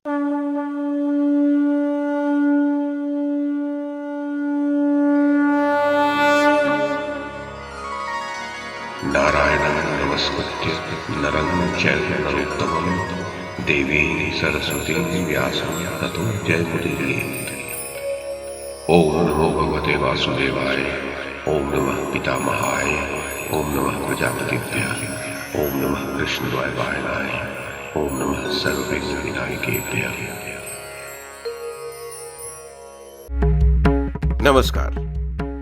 नारायणं नमस्कृत्य नरं चैव नरोत्तमं देवीं सरस्वतीं व्यासं ततो जयमुदीरयेत्। ओम नमो भगवते वासुदेवाय, ओम नमः पितामहाय, ओम नमः प्रजापतिभ्यः, ओम नमः कृष्णद्वैपायनाय, ओम नमः सर्वविघ्नविनायकेभ्यः। नमस्कार।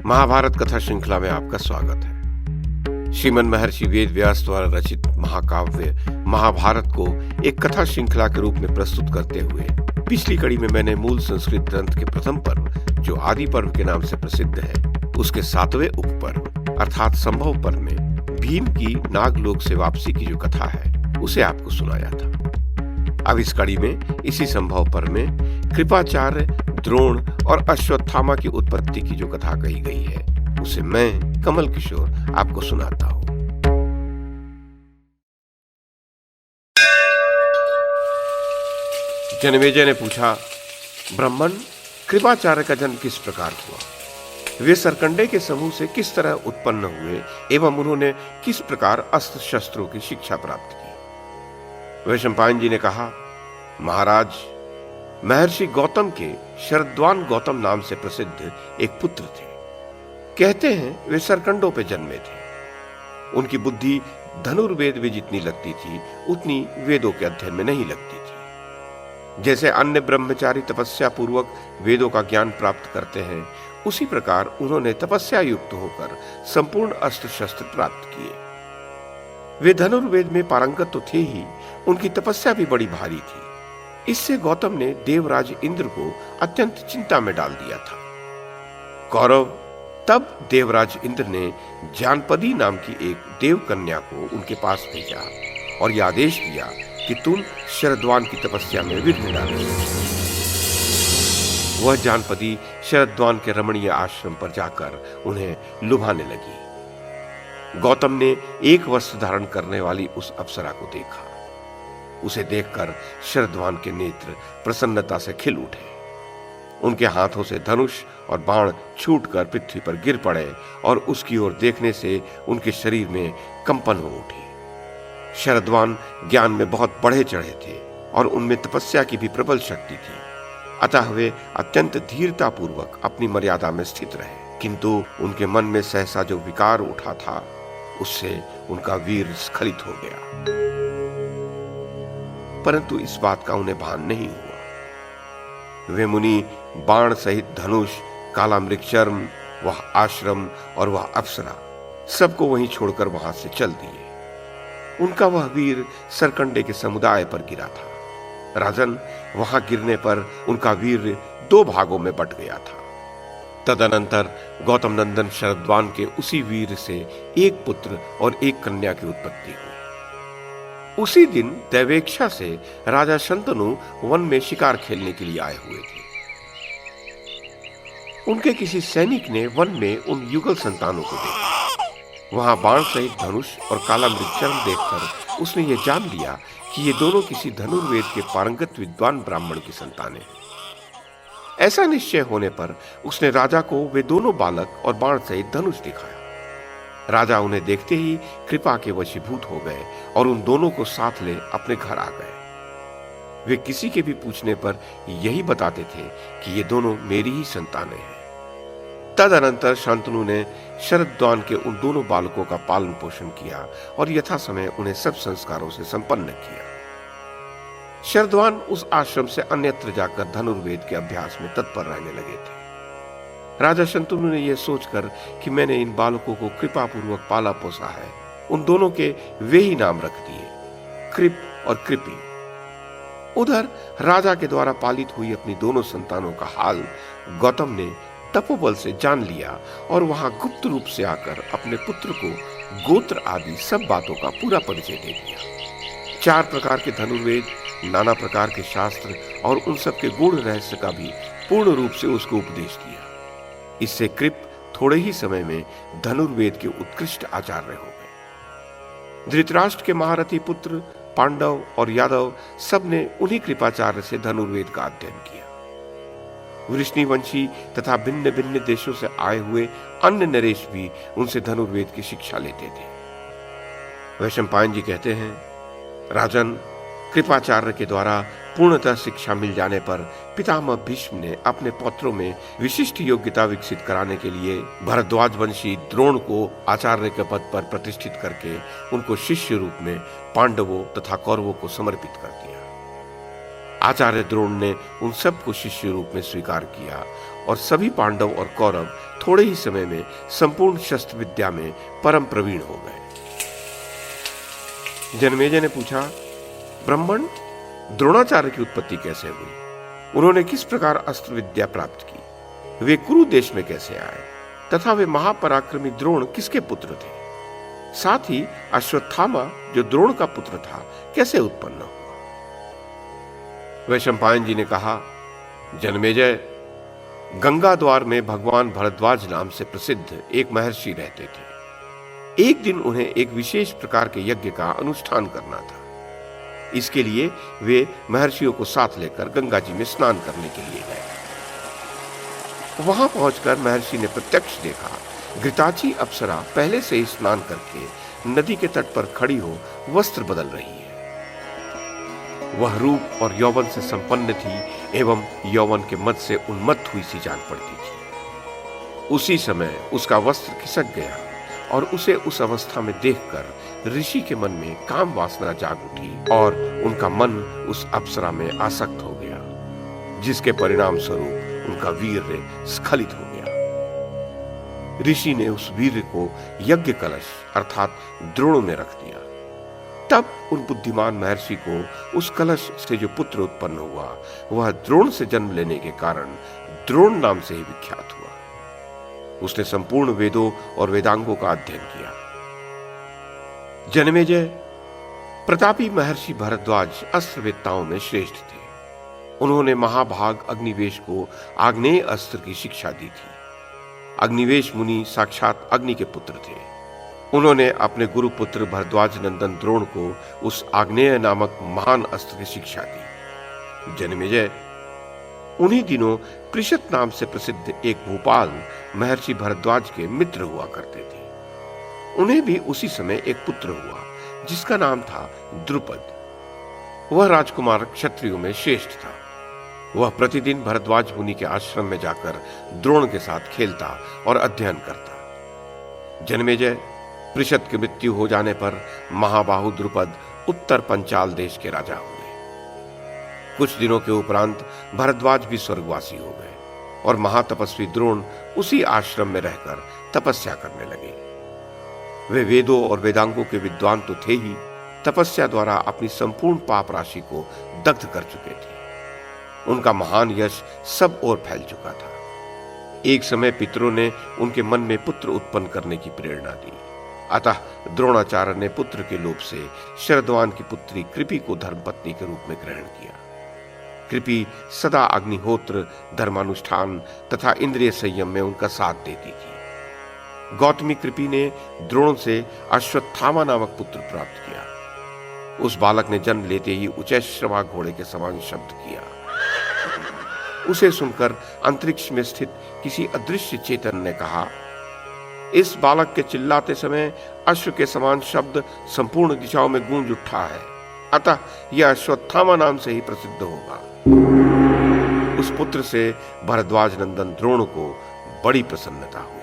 महाभारत कथा श्रृंखला में आपका स्वागत है। श्रीमन महर्षि वेद व्यास द्वारा रचित महाकाव्य महाभारत को एक कथा श्रृंखला के रूप में प्रस्तुत करते हुए पिछली कड़ी में मैंने मूल संस्कृत ग्रंथ के प्रथम पर्व, जो आदि पर्व के नाम से प्रसिद्ध है, उसके 7वें उपपर्व अर्थात संभव पर्व में भीम की नागलोक से वापसी की जो कथा है उसे आपको सुनाया था। अब इस कड़ी में इसी संभव पर्व में कृपाचार्य, द्रोण और अश्वत्थामा की उत्पत्ति की जो कथा कही गई है उसे मैं कमल किशोर आपको सुनाता हूं। जन्मेजय ने पूछा, ब्राह्मण, कृपाचार्य का जन्म किस प्रकार हुआ? वे सरकंडे के समूह से किस तरह उत्पन्न हुए एवं उन्होंने किस प्रकार अस्त्र शस्त्रों की शिक्षा प्राप्त की? वैशंपायन जी ने कहा, महाराज, महर्षि गौतम के शरद्वान गौतम नाम से प्रसिद्ध एक पुत्र थे। कहते हैं वे सरकंडों पे जन्मे थे। उनकी बुद्धि धनुर्वेद में जितनी लगती थी उतनी वेदों के अध्ययन में नहीं लगती थी। जैसे अन्य ब्रह्मचारी तपस्या पूर्वक वेदों का ज्ञान प्राप्त करते हैं, उसी प्रकार उन्होंने तपस्या युक्त होकर संपूर्ण अस्त्र शस्त्र प्राप्त किए। वे धनुर्वेद में पारंगत तो थे ही, उनकी तपस्या भी बड़ी भारी थी। इससे गौतम ने देवराज इंद्र को अत्यंत चिंता में डाल दिया था। कौरव तब देवराज इंद्र ने जानपदी नाम की एक देव कन्या को उनके पास भेजा और यह आदेश दिया कि तुम शरद्वान की तपस्या में विघ्न डालो। वह जानपदी शरद्वान के रमणीय आश्रम पर जाकर उन्हें लुभाने लगी। गौतम ने एक वस्त्र धारण करने वाली उस अप्सरा को देखा। उसे देखकर शरद्वान के नेत्र प्रसन्नता से खिल उठे। उनके हाथों से धनुष और बाण छूटकर पृथ्वी पर गिर पड़े और उसकी ओर देखने से उनके शरीर में कंपन हो उठी। शरद्वान ज्ञान में बहुत बढ़े चढ़े थे और उनमें तपस्या की भी प्रबल शक्ति थी। अतः वे अत्यंत धीरता पूर्वक अपनी मर्यादा में स्थित रहे, किंतु उनके मन में सहसा जो विकार उठा था उससे उनका वीर स्खलित हो गया। परंतु इस बात का उन्हें भान नहीं हुआ। वे मुनि बाण सहित धनुष, काला मृगचर्म, वह आश्रम और वह अप्सरा सबको वहीं छोड़कर वहां से चल दिए। उनका वह वीर सरकंडे के समुदाय पर गिरा था। राजन, वहां गिरने पर उनका वीर 2 भागों में बट गया था। तदनंतर गौतम नंदन शरद्वान के उसी वीर से एक पुत्र और एक कन्या की उत्पत्ति हुई। उसी दिन दैवेक्षा से राजा शंतनु वन में शिकार खेलने के लिए आए हुए थे। उनके किसी सैनिक ने वन में उन युगल संतानों को देखा। वहां बाण सहित धनुष और काला मृगचर्म देखकर उसने ये जान लिया कि ये दोनों किसी धनुर्वेद के पारंगत विद्वान ब्राह्मण की संतानें हैं। ऐसा निश्चय होने पर उसने राजा को वे दोनों बालक और बाण सहित धनुष दिखाया। राजा उन्हें देखते ही कृपा के वशीभूत हो गए और उन दोनों को साथ ले अपने घर आ गए। वे किसी के भी पूछने पर यही बताते थे कि ये दोनों मेरी ही संतानें हैं। तदनंतर शांतनु ने शरद्वान के उन दोनों बालकों का पालन पोषण किया और यथा समय उन्हें सब संस्कारों से संपन्न किया। शरद्वान उस आश्रम से अन्यत्र जाकर धनुर्वेद के अभ्यास में तत्पर रहने लगे थे। राजा शंतनु ने यह सोचकर कि मैंने इन बालकों को कृपा पूर्वक पाला पोसा है, उन दोनों के वे ही नाम रख दिए, कृप और कृपी। उधर राजा के द्वारा पालित हुई अपनी दोनों संतानों का हाल गौतम ने तपोबल से जान लिया और वहां गुप्त रूप से आकर अपने पुत्र को गोत्र आदि सब बातों का पूरा परिचय दे दिया। 4 प्रकार के धनुर्वेद, नाना प्रकार के शास्त्र और उन सब के गूढ़ रहस्य का भी पूर्ण रूप से उसको उपदेश दिया। इससे कृप थोड़े ही समय में धनुर्वेद के उत्कृष्ट आचार्य हो गए। धृतराष्ट्र के महारथी पुत्र पांडव और यादव सब ने उन्हीं कृपाचार्य से धनुर्वेद का अध्ययन किया। वृष्णिवंशी तथा भिन्न भिन्न देशों से आए हुए अन्य नरेश भी उनसे धनुर्वेद की शिक्षा लेते थे। वैशंपायन जी कहते हैं, राजन, कृपाचार्य के द्वारा पूर्णतः शिक्षा मिल जाने पर पितामह भीष्म ने अपने पौत्रों में विशिष्ट योग्यता विकसित कराने के लिए भरद्वाज वंशी द्रोण को आचार्य के पद पर प्रतिष्ठित करके उनको शिष्य रूप में पांडवों तथा कौरवों को समर्पित कर दिया। आचार्य द्रोण ने उन सबको शिष्य रूप में स्वीकार किया और सभी पांडव और कौरव थोड़े ही समय में संपूर्ण शस्त्र विद्या में परम प्रवीण हो गए। जन्मेजय ने पूछा, ब्राह्मण, द्रोणाचार्य की उत्पत्ति कैसे हुई? उन्होंने किस प्रकार अस्त्र विद्या प्राप्त की? वे कुरु देश में कैसे आए? तथा वे महापराक्रमी द्रोण किसके पुत्र थे? साथ ही अश्वत्थामा जो द्रोण का पुत्र था कैसे उत्पन्न हुआ? वैशंपायन जी ने कहा, जन्मेजय, गंगा द्वार में भगवान भरद्वाज नाम से प्रसिद्ध एक महर्षि रहते थे। एक दिन उन्हें एक विशेष प्रकार के यज्ञ का अनुष्ठान करना था। इसके लिए वे महर्षियों को साथ लेकर गंगा जी में स्नान करने के लिए गए। वहां पहुंचकर महर्षि ने प्रत्यक्ष देखा, घृताची अप्सरा पहले से ही स्नान करके नदी के तट पर खड़ी हो वस्त्र बदल रही है। वह रूप और यौवन से संपन्न थी एवं यौवन के मद से उन्मत्त हुई सी जान पड़ती थी। उसी समय उसका वस्त्र खिसक गया और उसे उस अवस्था में देखकर ऋषि के मन में काम वासना जाग उठी और उनका मन उस अप्सरा में आसक्त हो गया, जिसके परिणाम स्वरूप उनका वीर्य स्खलित हो गया। ऋषि ने उस वीर्य को यज्ञ कलश अर्थात द्रोण में रख दिया। तब उन बुद्धिमान महर्षि को उस कलश से जो पुत्र उत्पन्न हुआ वह द्रोण से जन्म लेने के कारण द्रोण नाम से ही विख्यात हुआ। उसने संपूर्ण वेदों और वेदांगों का अध्ययन किया। जन्मेजय, प्रतापी महर्षि भरद्वाज अस्त्रवेत्ताओं में श्रेष्ठ थे। उन्होंने महाभाग अग्निवेश को आग्नेय अस्त्र की शिक्षा दी थी। अग्निवेश मुनि साक्षात अग्नि के पुत्र थे। उन्होंने अपने गुरुपुत्र भरद्वाज नंदन द्रोण को उस आग्नेय नामक महान अस्त्र की शिक्षा दी। जन्मेजय, उन्हीं दिनों पृषत नाम से प्रसिद्ध एक भूपाल महर्षि भरद्वाज के मित्र हुआ करते थे। उन्हें भी उसी समय एक पुत्र हुआ जिसका नाम था द्रुपद। वह राजकुमार क्षत्रियों में श्रेष्ठ था। वह प्रतिदिन भरद्वाज मुनि के आश्रम में जाकर द्रोण के साथ खेलता और अध्ययन करता। जन्मेजय, पृषत की मृत्यु हो जाने पर महाबाहु द्रुपद उत्तर पंचाल देश के राजा हुए। कुछ दिनों के उपरांत भरद्वाज भी स्वर्गवासी हो गए और महातपस्वी द्रोण उसी आश्रम में रहकर तपस्या करने लगे। वे वेदों और वेदांगों के विद्वान तो थे ही, तपस्या द्वारा अपनी संपूर्ण पाप राशि को दग्ध कर चुके थे। उनका महान यश सब ओर फैल चुका था। एक समय पितरों ने उनके मन में पुत्र उत्पन्न करने की प्रेरणा दी। अतः द्रोणाचार्य ने पुत्र के लोभ से शरद्वान की पुत्री कृपि को धर्मपत्नी के रूप में ग्रहण किया। कृपि सदा अग्निहोत्र, धर्मानुष्ठान तथा इंद्रिय संयम में उनका साथ देती थी। गौतमी कृपि ने द्रोण से अश्वत्थामा नामक पुत्र प्राप्त किया। उस बालक ने जन्म लेते ही उचैश्रवा घोड़े के समान शब्द किया। उसे सुनकर अंतरिक्ष में स्थित किसी अदृश्य चेतन ने कहा, इस बालक के चिल्लाते समय अश्व के समान शब्द संपूर्ण दिशाओं में गूंज उठा है, अतः यह अश्वत्थामा नाम से ही प्रसिद्ध होगा। उस पुत्र से भरद्वाज नंदन द्रोण को बड़ी प्रसन्नता हुई।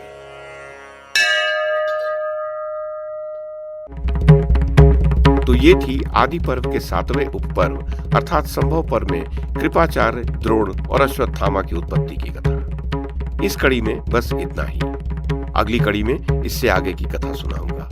तो ये थी आदि पर्व के 7वें उपपर्व अर्थात संभव पर्व में कृपाचार्य, द्रोण और अश्वत्थामा की उत्पत्ति की कथा। इस कड़ी में बस इतना ही। अगली कड़ी में इससे आगे की कथा सुनाऊंगा।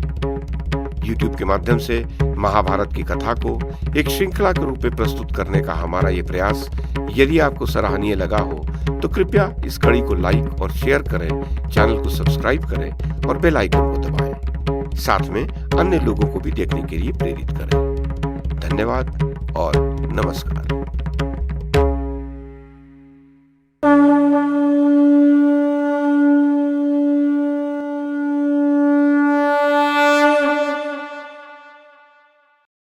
YouTube के माध्यम से महाभारत की कथा को एक श्रृंखला के रूप में प्रस्तुत करने का हमारा ये प्रयास यदि आपको सराहनीय लगा हो तो कृपया इस कड़ी को लाइक और शेयर करें, चैनल को सब्सक्राइब करें और बेल आइकन को दबाएं। साथ में अन्य लोगों को भी देखने के लिए प्रेरित करें। धन्यवाद और नमस्कार।